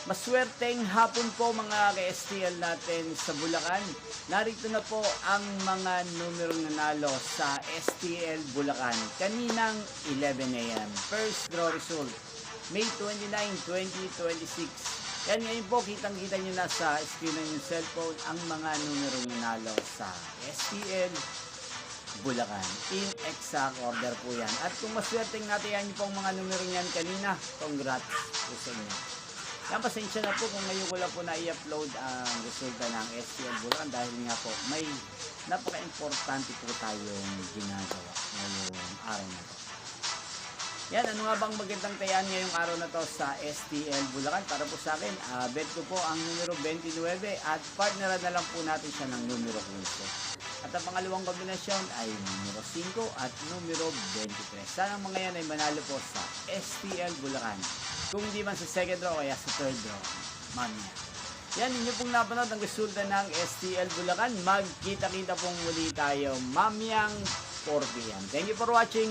Maswerteng hapon po mga ka-STL natin sa Bulacan. Narito na po ang mga numerong nanalo sa STL Bulacan kaninang 11 a.m. First draw result, May 29, 2026. Yan ngayon po, kitang-kita nyo na sa screen ng yung cellphone ang mga numerong nanalo sa STL Bulacan. In exact order po yan. At kung maswerteng natin yan yung pong mga numero yan kanina, congrats po sa inyo. Yan, pasensya na po kung ngayon ko lang po na-i-upload ang resulta ng STL Bulacan dahil nga po may napaka-importante po tayong ginagawa ngayong araw na to. Yan, ano nga bang magandang tayaan ngayong araw na to sa STL Bulacan? Para po sa akin, bet ko po ang numero 29 at partneran na lang po natin siya ng numero 15. At ang pangalawang kombinasyon ay numero 5 at numero 23. Sana mga yan ay manalo po sa STL Bulacan. Kung hindi man sa second draw, kaya sa third draw. Mamaya. Yan, inyo pong napanood ang resulta ng STL Bulacan. Magkita-kita pong muli tayo mamayang 4 p.m. Thank you for watching.